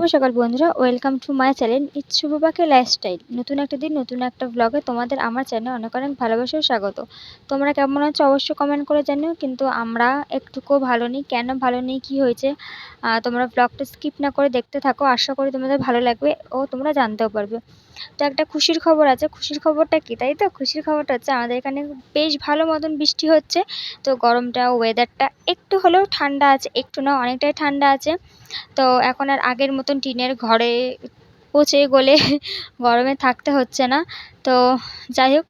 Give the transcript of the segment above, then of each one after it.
শুভ সকাল বন্ধুরা, welcome to my channel it's Shubho Pakhi lifestyle. নতুন একটা দিন, নতুন একটা ব্লগে তোমাদের আমার চ্যানেলে অনেক অনেক ভালোবাসা ও স্বাগত। তোমরা কেমন আছো অবশ্যই কমেন্ট করে জানিও। কিন্তু আমরা একটুকুও ভালো নেই। কেন ভালো নেই, কি হয়েছে, তোমরা ব্লগটা স্কিপ না করে দেখতে থাকো। আশা করি তোমাদের ভালো লাগবে ও তোমরা জানতেও পারবে। তো একটা খুশির খবর আছে। খুশির খবরটা কি, তাই তো? খুশির খবরটা হচ্ছে আমাদের এখানে বেশ ভালো মতন বৃষ্টি হচ্ছে। তো গরমটা, ওয়েদারটা একটু হলেও ঠান্ডা আছে, একটু না অনেকটাই ঠান্ডা আছে। তো এখন আর আগের মতন টিনের ঘরে পচে গলে গরমে থাকতে হচ্ছে না। তো যাই হোক,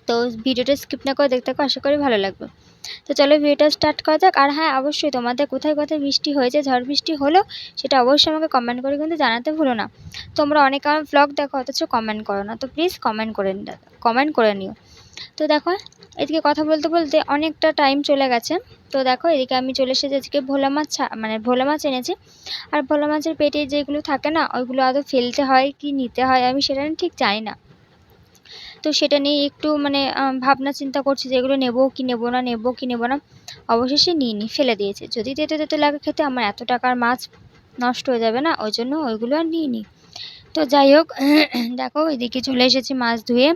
তো ভিডিওটা স্কিপ না করে দেখতে থাকো, আশা করি ভালো লাগবে। তো চলো ভিডিওটা স্টার্ট করা যাক। আর হ্যাঁ, অবশ্যই তোমাদের কোথায় কোথায় বৃষ্টি হয়েছে, ঝড় বৃষ্টি হলো, সেটা অবশ্যই আমাকে কমেন্ট করে কিন্তু জানাতে ভুলো না। তোমরা অনেক আমার ব্লগ দেখো অথচ কমেন্ট করো না, তো প্লিজ কমেন্ট করে নিও। তো দেখো, এদিকে কথা বলতে বলতে অনেকটা টাইম চলে গেছে। তো দেখো, এদিকে আমি চলে এসেছি। আজকে ভোলা মাছ মানে ভোলা মাছ এনেছি। আর ভোলা মাছের পেটে যেগুলো থাকে না, ওইগুলো আদৌ ফেলতে হয় কি নিতে হয় আমি সেটা ঠিক জানি না। তো সেটা নিয়ে একটু মানে ভাবনা চিন্তা করছি যে এগুলো নেবো কি নেবো না, নেবো কি নেবো না। অবশেষে নিইনি, ফেলে দিয়েছে। যদি তেতো তেতো লাগে খেতে, আমার এত টাকার মাছ নষ্ট হয়ে যাবে না, ওই জন্য ওইগুলো আর নিইনি। তো যাই হোক, দেখো এদিকে চলে এসেছি মাছ ধুয়ে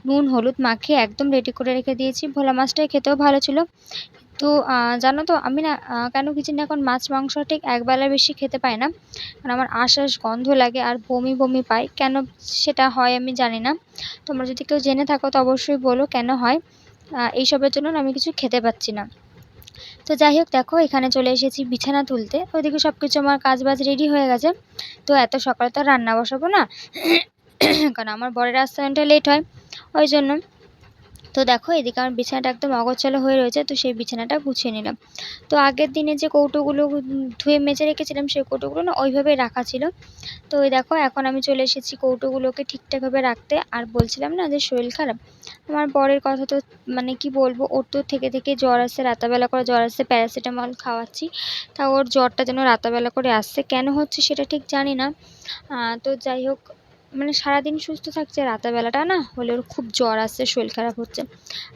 নুন হলুদ মাখিয়ে একদম রেডি করে রেখে দিয়েছি। ভোলা মাছটাই খেতেও ভালো ছিল। তো জানো তো আমি না কেন কিছু না, এখন মাছ মাংস ঠিক একবেলা বেশি খেতে পাই না। কারণ আমার আঁশ গন্ধ লাগে আর বমি বমি পাই। কেন সেটা হয় আমি জানি না। তোমরা যদি কেউ জেনে থাকো তো অবশ্যই বলো কেন হয়। এইসবের জন্য না আমি কিছু খেতে পাচ্ছি না। তো যাই হোক, দেখো এখানে চলে এসেছি বিছানা তুলতে। ওইদিকে সব কিছু আমার কাজ বাজ রেডি হয়ে গেছে। তো এত সকালে তো রান্না বসাবো না, কারণ আমার বরের আসতে অনেকটা লেট হয়, ওই জন্য। তো দেখো এদিকে আমার বিছানাটা একদম অগোছালো হয়ে রয়েছে, তো সেই বিছানাটা গুছিয়ে নিলাম। তো আগের দিনে যে কৌটোগুলো ধুয়ে মেজে রেখেছিলাম, সেই কৌটোগুলো না ওইভাবেই রাখা ছিল। তো ওই দেখো, এখন আমি চলে এসেছি কৌটোগুলোকে ঠিকঠাকভাবে রাখতে। আর বলছিলাম না যে শরীর খারাপ, আমার বরের কথা তো মানে কি বলবো, ওর তো থেকে থেকে জ্বর আসছে, রাতাবেলা করে জ্বর আসছে, প্যারাসিটামল খাওয়াচ্ছি, তা ওর জ্বরটা যেন রাতাবেলা করে আসছে। কেন হচ্ছে সেটা ঠিক জানি না। তো যাই হোক, মানে সারাদিন সুস্থ থাকছে, রাতেরবেলাটা না হলে ওর খুব জ্বর আসছে, শরীর খারাপ হচ্ছে।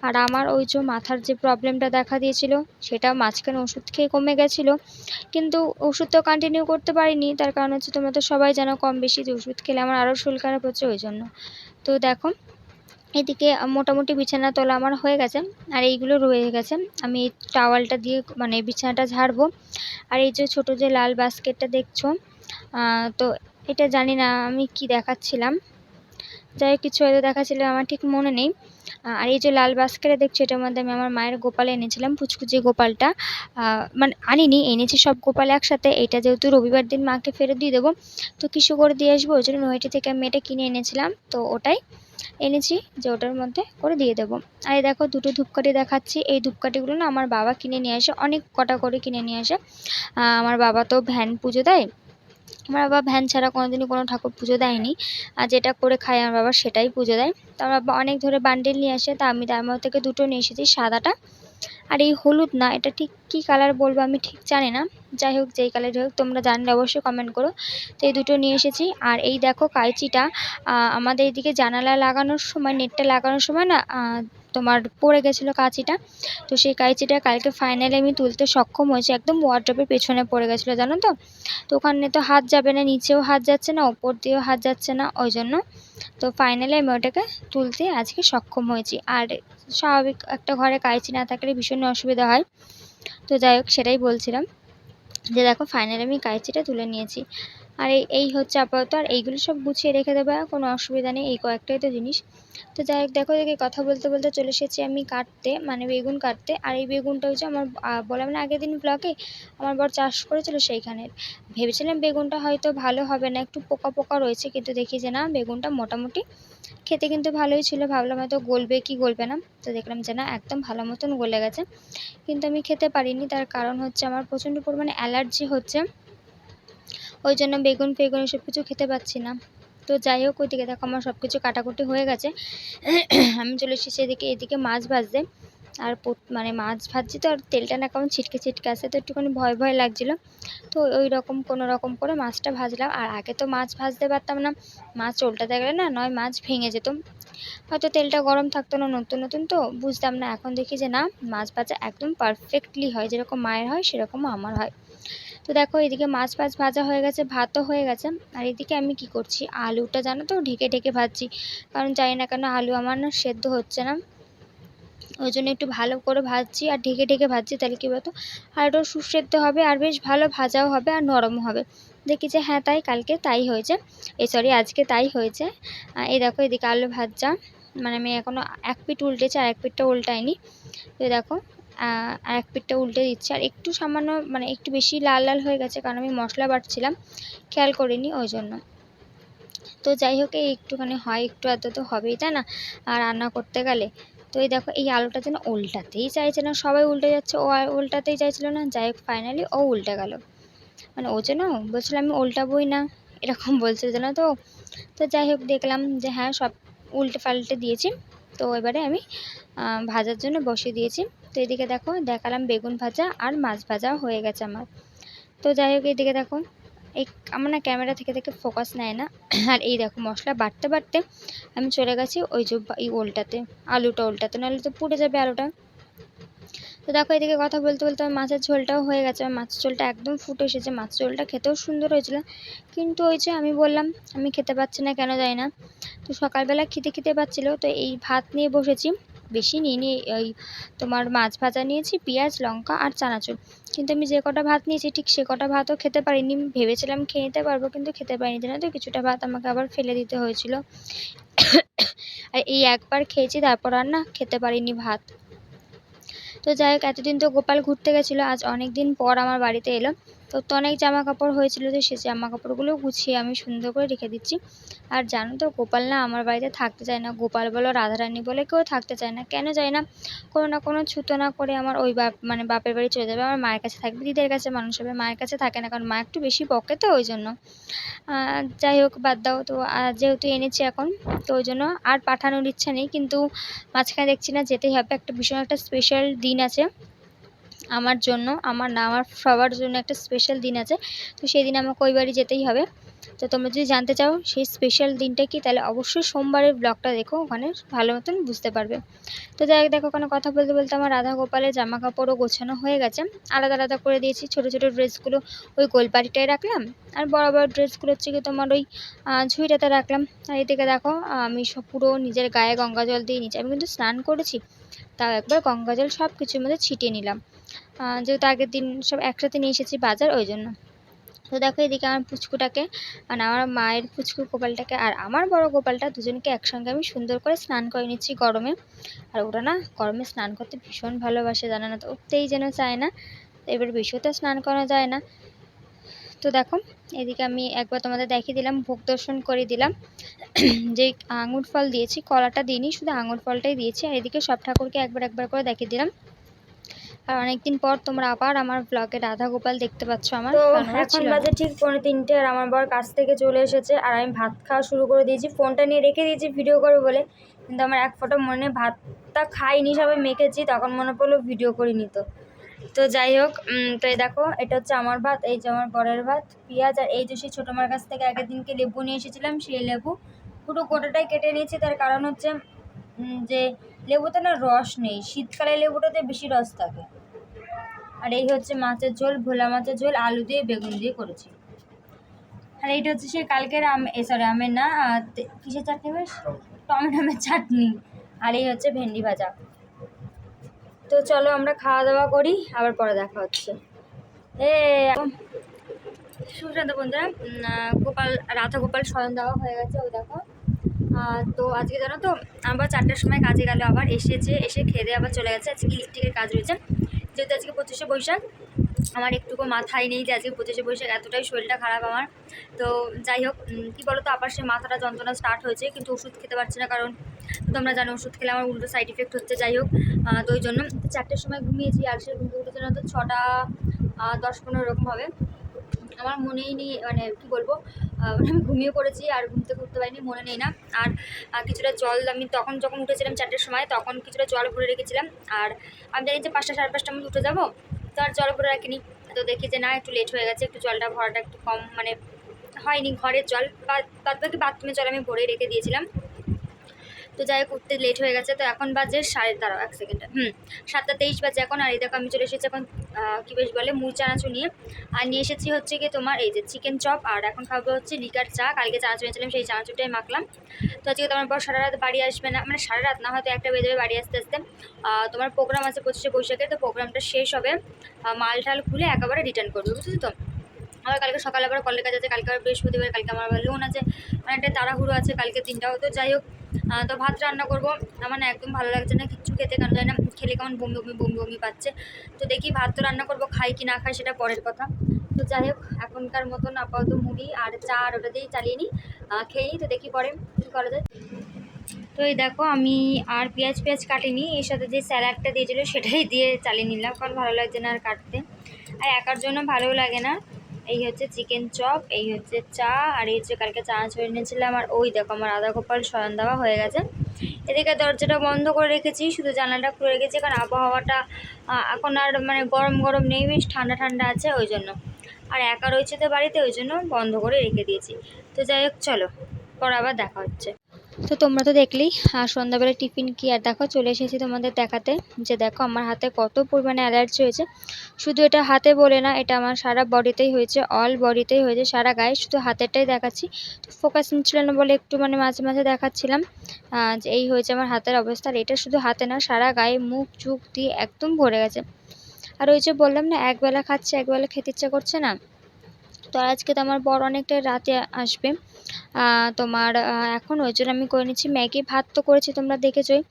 আর আমার ওই যে মাথার যে প্রবলেমটা দেখা দিয়েছিল, সেটা মাঝখানে ওষুধ খেয়ে কমে গেছিলো। কিন্তু ওষুধ তো কন্টিনিউ করতে পারিনি, তার কারণ হচ্ছে তোমরা তো সবাই জানো কম বেশি যে ওষুধ খেলে আমার আরও শরীর খারাপ হচ্ছে, ওই জন্য। তো দেখো, এদিকে মোটামুটি বিছানা তোলা আমার হয়ে গেছে। আর এইগুলো রয়ে গেছে, আমি এই টাওয়ালটা দিয়ে মানে বিছানাটা ঝাড়বো। আর এই যে ছোটো যে লাল বাস্কেটটা দেখছো, তো এটা জানি না আমি কি দেখাচ্ছিলাম, যাই হোক কিছু হয়তো দেখাচ্ছিলাম, আমার ঠিক মনে নেই। আর এই যে লাল বাস্কেটে দেখছো, এটার মধ্যে আমি আমার মায়ের গোপাল এনেছিলাম, পুচকুচি গোপালটা। মানে আনিনি, এনেছি সব গোপাল একসাথে। এটা যেহেতু রবিবার দিন মাকে ফেরত দিয়ে দেবো, তো কিছু করে দিয়ে আসবো, ওই জন্য নৈহাটি থেকে আমি এটা কিনে এনেছিলাম, তো ওটাই এনেছি যে ওটার মধ্যে করে দিয়ে দেবো। আর এই দেখো দুটো ধূপকাঠি দেখাচ্ছি। এই ধূপকাঠিগুলো না আমার বাবা কিনে নিয়ে আসে, অনেক কটা করে কিনে নিয়ে আসে। আমার বাবা তো ভ্যান পুজো দেয়। আমার বাবা ভ্যান ছাড়া কোনোদিনই কোনো ঠাকুর পুজো দেয়নি। আর যেটা করে খায় আমার বাবা সেটাই পুজো দেয়। তো আমার বাবা অনেক ধরে বান্ডিল নিয়ে আসে, তা আমি তার মধ্যে থেকে দুটো নিয়ে এসেছি, সাদাটা আর এই হলুদ না, এটা ঠিক কী কালার বলবো আমি ঠিক জানি না। যাই হোক, যেই কালারই হোক তোমরা জানলে অবশ্যই কমেন্ট করো। তো এই দুটো নিয়ে এসেছি। আর এই দেখো কাঁচিটা, আমাদের এদিকে জানালা লাগানোর সময়, নেটটা লাগানোর সময় না তোমার পড়ে গেছিলো কাঁচিটা। তো সেই কাঁচিটা কালকে ফাইনালি আমি তুলতে সক্ষম হয়েছি। একদম ওয়ার্ড্রোবের পেছনে পড়ে গেছিলো, জানো তো। তো ওখানে তো হাত যাবে না, নিচেও হাত যাচ্ছে না, ওপর দিয়েও হাত যাচ্ছে না, ওই জন্য। তো ফাইনালি আমি ওটাকে তুলতে আজকে সক্ষম হয়েছি। আর স্বাভাবিক একটা ঘরে কাঁচি না থাকলে ভীষণ অসুবিধা হয়। তো যাই হোক, সেটাই বলছিলাম যে দেখো ফাইনালি আমি কাঁচিটা তুলে নিয়েছি। আর এই হচ্ছে আপাতত। আর এইগুলো সব গুছিয়ে রেখে দেবে, কোনো অসুবিধা নেই, এই কয়েকটাই তো জিনিস। তো যাই হোক, দেখো দেখে কথা বলতে বলতে চলে এসেছি আমি কাটতে, মানে বেগুন কাটতে। আর এই বেগুনটা হচ্ছে আমার বললাম না আগের দিন ব্লগে, আমার বর চাষ করেছিল সেইখানে। ভেবেছিলাম বেগুনটা হয়তো ভালো হবে না, একটু পোকা পোকা রয়েছে, কিন্তু দেখি যে না, বেগুনটা মোটামুটি খেতে কিন্তু ভালোই ছিল। ভাবলাম হয়তো গলবে কি গলবে না, তো দেখলাম যে না, একদম ভালো মতন গলে গেছে। কিন্তু আমি খেতে পারিনি, তার কারণ হচ্ছে আমার প্রচণ্ড পরিমাণে অ্যালার্জি হচ্ছে, ওই জন্য বেগুন ফেগুন এসব কিছু খেতে পাচ্ছি না। তো যাই হোক, ওইদিকে দেখো আমার সব কিছু কাটাকুটি হয়ে গেছে। আমি চলে এসেছি এদিকে মাছ ভাজতে। আর মানে মাছ ভাজছি তো, আর তেলটা না কেমন ছিটকে ছিটকে আসে, তো একটুখানি ভয় ভয় লাগছিলো। তো ওই রকম কোনো রকম করে মাছটা ভাজলাম। আর আগে তো মাছ ভাজতে পারতাম না, মাছ উল্টাতে গেলে না নয় মাছ ভেঙে যেত, হয়তো তেলটা গরম থাকতো না, নতুন নতুন তো বুঝতাম না। এখন দেখি যে না, মাছ ভাজা একদম পারফেক্টলি হয়, যেরকম মায়ের হয় সেরকমও আমার হয়। তো দেখো এদিকে মাছ ফাছ ভাজা হয়ে গেছে, ভাতও হয়ে গেছে। আর এদিকে আমি কি করছি, আলুটা জানো তো ঢেকে ঢেকে ভাজছি, কারণ জানি না কেন আলু আমার না সেদ্ধ হচ্ছে না, ওই জন্য একটু ভালো করে ভাজছি আর ঢেকে ঢেকে ভাজছি। তাহলে কী বলতো আলুটাও সুসেদ্ধ হবে আর বেশ ভালো ভাজাও হবে আর নরমও হবে। দেখি যে হ্যাঁ তাই কালকে তাই হয়েছে, আজকে তাই হয়েছে। এই দেখো এদিকে আলু ভাজা, মানে আমি এখনও এক পিঠ উল্টেছি আর এক পিঠটা উল্টাইনি। তো দেখো আর এক পিঠটা উল্টে দিচ্ছি, আর একটু সামান্য মানে একটু বেশি লাল লাল হয়ে গেছে, কারণ আমি মশলা বাটছিলাম, খেয়াল করিনি ওই জন্য। তো যাই হোক এই একটুখানি হয়, একটু এত তো হবেই তাই না আর রান্না করতে গেলে। তো এই দেখো এই আলুটা যেন উল্টাতেই চাইছে না, সবাই উল্টে যাচ্ছে, ও আর উল্টাতেই চাইছিল না। যাই হোক ফাইনালি ও উল্টে গেল, মানে ও যেন বলছিল আমি উল্টাবই না, এরকম বলছিল যেন। তো তো যাই হোক দেখলাম যে হ্যাঁ সব উল্টে পাল্টে দিয়েছি। তো এবারে আমি ভাজার জন্য বসিয়ে দিয়েছি। তো এদিকে দেখো দেখালাম বেগুন ভাজা আর মাছ ভাজা হয়ে গেছে আমার। তো যাই হোক এইদিকে দেখো এই আমার না ক্যামেরা থেকে ফোকাস নেয় না। আর এই দেখো মশলা বাটতে বাটতে আমি চলে গেছি ওই যে এই ওলটাতে, আলুটা ওলটাতে, নাহলে তো পুড়ে যাবে আলুটা। তো দেখো এদিকে কথা বলতে বলতে আমার মাছের ঝোলটাও হয়ে গেছে, মাছের ঝোলটা একদম ফুটে এসেছে, মাছের ঝোলটা খেতেও সুন্দর হয়েছিল। কিন্তু ওই যে আমি বললাম আমি খেতে পাচ্ছি না কেন জানি না। তো সকালবেলা খেতে পাচ্ছিলো, তো এই ভাত নিয়ে বসেছি, বেশি নিয়ে ওই তোমার মাছ ভাজা নিয়েছি, পেঁয়াজ লঙ্কা আর চানাচুর। কিন্তু আমি যে কটা ভাত নিয়েছি ঠিক সে কটা ভাতও খেতে পারিনি, ভেবেছিলাম খেয়ে নিতে পারবো কিন্তু খেতে পারিনি, জানো তো কিছুটা ভাত আমাকে আবার ফেলে দিতে হয়েছিল। আর এই একবার খেয়েছি, তারপর আর না খেতে পারিনি ভাত। তো যাই হোক এতদিন তো গোপাল ঘুরতে গেছিলো, আজ অনেক দিন পর আমার বাড়িতে এলো। তো অনেক জামা কাপড় হয়েছিল, যে সে জামা কাপড়গুলো গুছিয়ে আমি সুন্দর করে রেখে দিচ্ছি। আর জানো তো গোপাল না আমার বাড়িতে থাকতে চায় না, গোপাল বলো রাধারানী বলে কেউ থাকতে চায় না, কেন যায় না, কোনো না কোনো ছুতো না করে আমার ওই মানে বাপের বাড়ি চলে যাবে, আমার মায়ের কাছে থাকবে, দিদির কাছে মানুষ হবে, মায়ের কাছে থাকে না, কারণ মা একটু বেশি বকে তো ওই জন্য। যাই হোক বাদ দাও। তো যেহেতু এনেছি এখন, তো ওই জন্য আর পাঠানোর ইচ্ছা নেই, কিন্তু মাঝখানে দেখছি না যেতেই হবে, একটা ভীষণ একটা স্পেশাল দিন আছে আমার জন্য, আমার না আমার সবার জন্য একটা স্পেশাল দিন আছে। তো সেই দিন আমাকে ওই বাড়ি যেতেই হবে। তো তোমরা যদি জানতে চাও সেই স্পেশাল দিনটা কি, তাহলে অবশ্যই সোমবারের ব্লগটা দেখো, ওখানে ভালো মতন বুঝতে পারবে। তো যাই হোক দেখো ওখানে কথা বলতে বলতে আমার রাধা গোপালের জামা কাপড়ও গোছানো হয়ে গেছে, আলাদা আলাদা করে দিয়েছি। ছোটো ছোটো ড্রেসগুলো ওই গোলবাড়িটায় রাখলাম, আর বড় বড় ড্রেসগুলো হচ্ছে কি তোমার ওই ঝুড়িটাতে রাখলাম। আর এদিকে দেখো আমি সব পুরো নিজের গায়ে গঙ্গা জল দিয়ে নিচ্ছি, আমি কিন্তু স্নান করেছি, তাও একবার গঙ্গা জল সব কিছুর মধ্যে ছিটিয়ে নিলাম, যেহেতু আগের দিন সব একসাথে নিয়ে এসেছি বাজার ওই জন্য। তো দেখো এদিকে আমার পুচকুটাকে, মানে আমার মায়ের পুচকু গোপালটাকে আর আমার বড় গোপালটা দুজনকে একসঙ্গে আমি সুন্দর করে স্নান করে নিচ্ছি গরমে। আর ওরা না গরমে স্নান করতে ভীষণ ভালোবাসে, জানে না তো উঠতেই যেন চায় না, এবার বেশিও স্নান করা যায় না। তো দেখো এদিকে আমি একবার তোমাদের দেখিয়ে দিলাম, ভোগ দর্শন করে দিলাম। যে আঙুর ফল দিয়েছি, কলাটা দিইনি, শুধু আঙুর ফলটাই দিয়েছি। আর এদিকে সব ঠাকুরকে একবার একবার করে দেখিয়ে দিলাম। আর অনেকদিন পর তোমরা আবার আমার ব্লগে রাধা গোপাল দেখতে পাচ্ছ আমার। তো এখন বাজে ঠিক 2:45 আর আমার বর কাছ থেকে চলে এসেছে, আর আমি ভাত খাওয়া শুরু করে দিয়েছি, ফোনটা নিয়ে রেখে দিয়েছি ভিডিও করবো বলে, কিন্তু আমার এক ফোঁটা মনে ভাতটা খাইনি, সবাই মেখেছি, তখন মনে পড়লো ভিডিও করিনি। তো যাই হোক তো এই দেখো এটা হচ্ছে আমার ভাত, এই যে আমার বরের ভাত, পেঁয়াজ, আর এই যে সেই ছোটো মার কাছ থেকে আগের দিনকে লেবু নিয়ে এসেছিলাম, সেই লেবু পুরো গোটাটাই কেটে নিয়েছি। তার কারণ হচ্ছে যে লেবুতে না রস নেই, শীতকালে লেবুটাতে বেশি রস থাকে। আর এই হচ্ছে মাছের ঝোল, ভোলা মাছের ঝোল, আলু দিয়ে বেগুন দিয়ে করেছি। আর এইটা হচ্ছে সেই কালকের আমের না কিসের চাটনি বেশ, টমেটো আমের চাটনি। আর এই হচ্ছে ভেন্ডি ভাজা। তো চলো আমরা খাওয়া দাওয়া করি, আবার পরে দেখা হচ্ছে। সুশান্ত বন্ধুরা, রাধা গোপাল স্বয়ং দেওয়া হয়ে গেছে, ওই দেখো। তো আজকে জানো তো আবার 4টার সময় কাজে গেল, আবার এসে খেয়ে দিয়ে আবার চলে গেছে। আজকে ইলেকট্রিকের কাজ রয়েছে, যেহেতু আজকে 25শে বৈশাখ, আমার একটুকু মাথায় নেই যে আজকে 25শে বৈশাখ, এতটাই শরীরটা খারাপ আমার। তো যাই হোক কী বলো তো, আবার সে মাথাটা যন্ত্রণা স্টার্ট হয়েছে, কিন্তু ওষুধ খেতে পারছি না, কারণ তোমরা জানো ওষুধ খেলে আমার উল্টো সাইড ইফেক্ট হচ্ছে। যাই হোক তো ওই জন্য 4টার সময় ঘুমিয়েছি, আর সে ঘুমতে উঠেছে না তো 6টা 10-15 এরকম হবে, আমার মনেই নেই, মানে কী বলবো, আমি ঘুমিয়ে পড়েছি আর ঘুম থেকে উঠতে পারিনি, মনে নেই না। আর কিছুটা জল আমি তখন যখন উঠেছিলাম 4টার সময়, তখন কিছুটা জল ভরে রেখেছিলাম, আর আমি জানি যে 5টা 5:30টার মধ্যে উঠে যাবো, তো আর জল ভরে রাখিনি। তো দেখি যে না একটু লেট হয়ে গেছে, একটু জলটা ভরাটা একটু কম মানে হয়নি, ঘরের জল বাদ বাকি বাথরুমের জল আমি ভরে রেখে দিয়েছিলাম। তো যাই হোক উঠতে লেট হয়ে গেছে। তো এখন বাজে 7:30 7:23 বাজে এখন। আর এই দেখো আমি চলে এসেছি এখন কী বেশ বলে মুড়ি চানাচুর নিয়ে। আর নিয়ে এসেছি হচ্ছে কি তোমার এই যে চিকেন চপ, আর এখন খাবো হচ্ছে লিকার চা। কালকে চানাচুর এনেছিলাম, সেই চানাচুরটাই মাখলাম। তো আজকে তোমার বর সারা রাত বাড়ি আসবে না, মানে সারা রাত না, হয়তো 1টা বেজে যাবে বাড়ি আসতে আসতে। তোমার প্রোগ্রাম আছে 25শে বৈশাখে, তো প্রোগ্রামটা শেষ হবে, মাল টাল খুলে একেবারে রিটার্ন করবে, বুঝলি তো। আবার কালকে সকালে আবার কলের কাজ আছে, কালকে আবার বৃহস্পতিবার, কালকে আমার আবার লোন আছে, অনেকটা তাড়াহুড়ো আছে কালকে দিনটাও। তো যাই হোক তো ভাত রান্না করবো। আমার না একদম ভালো লাগছে না কিচ্ছু খেতে, কেন জানি না খেলে কেমন বমি পাচ্ছে। তো দেখি ভাত তো রান্না করবো, খাই কি না খাই সেটা পরের কথা। তো যাই হোক এখনকার মতন আপাতত মুড়ি আর চা আর ওটা দিয়েই চালিয়ে নিই, খেয়ে নিই। তো দেখি পরে কী করা যায়। তো এই দেখো আমি আর পেঁয়াজ কাটিনি, এর সাথে যে স্যালাডটা দিয়েছিলো সেটাই দিয়ে চালিয়ে নিলাম, কারণ ভালো লাগছে না আর কাটতে, আর একার জন্য ভালোও লাগে না। এই হচ্ছে চিকেন চপ, এই হচ্ছে চা, আর এই হচ্ছে কালকে চানাচুর এনেছিলাম। আর ওই দেখো আমার আদা গোপাল শয়ন দেওয়া হয়ে গেছে। এদিকে দরজাটা বন্ধ করে রেখেছি, শুধু জানালাটা খুলে রেখেছি, কারণ আবহাওয়াটা এখন আর মানে গরম নেই, বেশ ঠান্ডা আছে ওই জন্য। আর একা রয়েছে তো বাড়িতে, ওই জন্য বন্ধ করে রেখে দিয়েছি। তো যাই হোক চলো পরে আবার দেখা হচ্ছে। তো তোমরা তো দেখলেই সন্ধ্যাবেলা টিফিন কি, আর দেখো চলে এসেছি তোমাদের দেখাতে যে দেখো আমার হাতে কত পরিমাণে অ্যালার্জি হয়েছে। শুধু এটা হাতে বলে না, এটা আমার সারা বডিতেই হয়েছে, অল বডিতেই হয়েছে, সারা গায়ে, শুধু হাতেরটাই দেখাচ্ছি। তো ফোকাস নিচ্ছিল না বলে একটু মানে মাঝে মাঝে দেখাচ্ছিলাম যে এই হয়েছে আমার হাতের অবস্থা। আর এটা শুধু হাতে না, সারা গায়ে মুখ চোখ দিয়ে একদম ভরে গেছে। আর ওই যে বললাম না একবেলা খাচ্ছে একবেলা খেতে ইচ্ছা করছে না। তো আজকে তো আমার বর অনেকটা রাতে আসবে, তোমার এখন ওই জন্য আমি করে নিচ্ছি ম্যাগি। ভাত তো করেছি তোমরা দেখেছোই,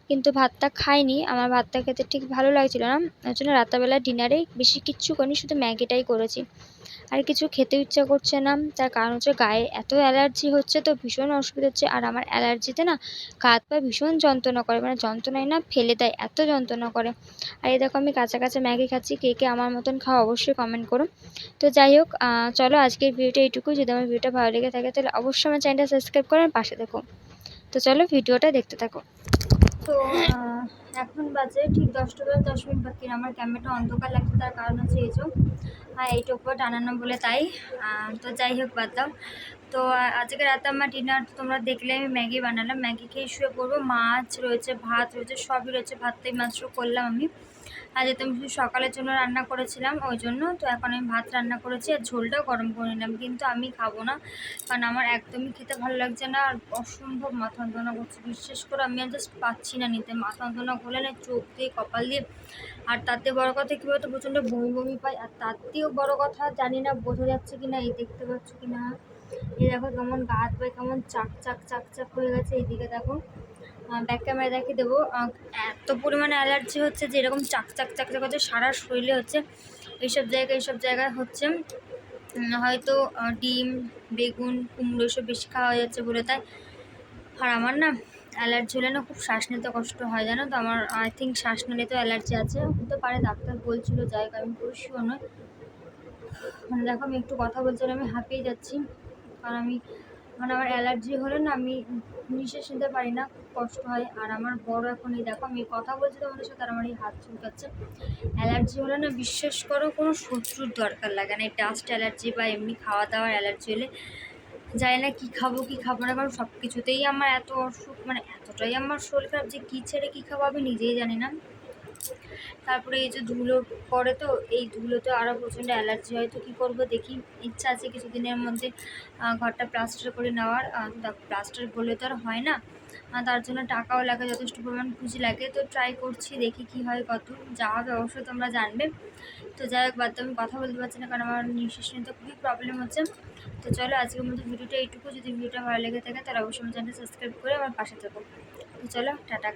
কিন্তু ভাতটা খাইনি, আমার ভাতটা খেতে ঠিক ভালো লাগছিল না, ওই জন্য রাত্রেবেলা ডিনারে বেশি কিচ্ছু করিনি, শুধু ম্যাগিটাই করেছি। আর কিছু খেতে ইচ্ছা করছে না, তার কারণ হচ্ছে গায়ে এত অ্যালার্জি হচ্ছে, তো ভীষণ অসুবিধা হচ্ছে। আর আমার অ্যালার্জিতে না হাত পা ভীষণ যন্ত্রণা করে, মানে যন্ত্রণায় না ফেলে দেয়, এত যন্ত্রণা করে। আর এই দেখো আমি কাঁচা কাঁচা ম্যাগি খাচ্ছি, কে কে আমার মতন খাওয়া অবশ্যই কমেন্ট করো। তো যাই হোক চলো আজকের ভিডিওটা এইটুকু। যদি আমার ভিডিওটা ভালো লেগে থাকে তাহলে অবশ্যই আমার চ্যানেলটা সাবস্ক্রাইব করে পাশে দেখো। তো চলো ভিডিওটা দেখতে থাকো। তো এখন বাজে ঠিক 10টা বেজে 10 মিনিট বাকি। আমার ক্যামেরাটা অন্ধকার লাগছে, তার কারণ হচ্ছে এই যে এইটা উপর টানানো বলে, তাই। তো যাই হোক বাদ দাও। তো আজকে রাতে আমার ডিনার তোমরা দেখলে, আমি ম্যাগি বানালাম, ম্যাগি খেয়ে শুয়ে পড়বো। মাছ রয়েছে, ভাত রয়েছে, সবই রয়েছে, ভাতটাই মাত্র করলাম আমি। আর যেহেতু আমি শুধু সকালের জন্য রান্না করেছিলাম ওই জন্য, তো এখন আমি ভাত রান্না করেছি আর ঝোলটাও গরম করে নিলাম, কিন্তু আমি খাবো না, কারণ আমার একদমই খেতে ভালো লাগছে না। আর অসম্ভব মাথা যন্ত্রণা করছে, বিশেষ করে আমি আর জাস্ট পাচ্ছি না নিতে, মাথা যন্ত্রণা করলে না চোখ দিয়ে কপাল দিয়ে। আর তাতে বড় কথা কী বলতো, প্রচণ্ড বমি পাই। আর তাতেও বড় কথা, জানি না বোঝা যাচ্ছে কি না, এই দেখতে পাচ্ছ কি না, এই দেখো কেমন গা হাত পায়ে কেমন চাক হয়ে গেছে। এইদিকে দেখো ব্যাক ক্যামেরা দেখিয়ে দেবো, এত পরিমাণে অ্যালার্জি হচ্ছে যে এরকম চাক হচ্ছে, সারা শরীরে হচ্ছে, এইসব জায়গায় হচ্ছে। হয়তো ডিম বেগুন কুমড়ো এসব বেশি খাওয়া যাচ্ছে বলে তাই। আর আমার না অ্যালার্জি হলে না খুব শ্বাস নিতে কষ্ট হয়, জানো তো। আমার আই থিঙ্ক শ্বাস নিলে তো অ্যালার্জি আছে, হতে পারে, ডাক্তার বলছিল, যাই হোক আমি পুরো শিওর নয়। মানে দেখো আমি একটু কথা বলছিলাম, আমি হাঁপিয়ে যাচ্ছি, কারণ আমি মানে আমার অ্যালার্জি হলে না আমি নিঃশ্বাস নিতে পারি না, খুব কষ্ট হয়। আর আমার বড় এখন এই দেখো আমি কথা বলছি তোমাদের সাথে, আর আমার এই হাত চুলকাচ্ছে। অ্যালার্জি হলে না বিশ্বাস করো কোনো শত্রুর দরকার লাগে না, এই ডাস্ট অ্যালার্জি বা এমনি খাওয়া দাওয়ার অ্যালার্জি হলে জানি না কী খাবো না, কারণ সব কিছুতেই আমার এত অসুখ, মানে এতটাই আমার শরীর খারাপ যে কী ছেড়ে কী খাবো আমি নিজেই জানি না। তারপরে এই যে ধুলো পড়ে, তো এই ধুলোতে আরও প্রচণ্ড অ্যালার্জি হয়। তো কী করবো দেখি, ইচ্ছা আছে কিছুদিনের মধ্যে ঘরটা প্লাস্টার করে নেওয়ার। প্লাস্টার বলে তো আর হয় না, তার জন্য টাকাও লাগে, যথেষ্ট পরিমাণ পুঁজি লাগে। তো ট্রাই করছি, দেখি কি হয়, কত যা হবে অবশ্যই তোমরা জানবে। তো যাই হোক বাদ আমি কথা বলতে পারছি না, কারণ আমার নিঃশ্বাস নিতে খুবই প্রবলেম হচ্ছে। তো চলো আজকের মধ্যে ভিডিওটা এইটুকু। যদি ভিডিওটা ভালো লেগে থাকে তাহলে অবশ্যই আমার চ্যানেলটা সাবস্ক্রাইব করে আমার পাশে থাকো। তো চলো টাটা।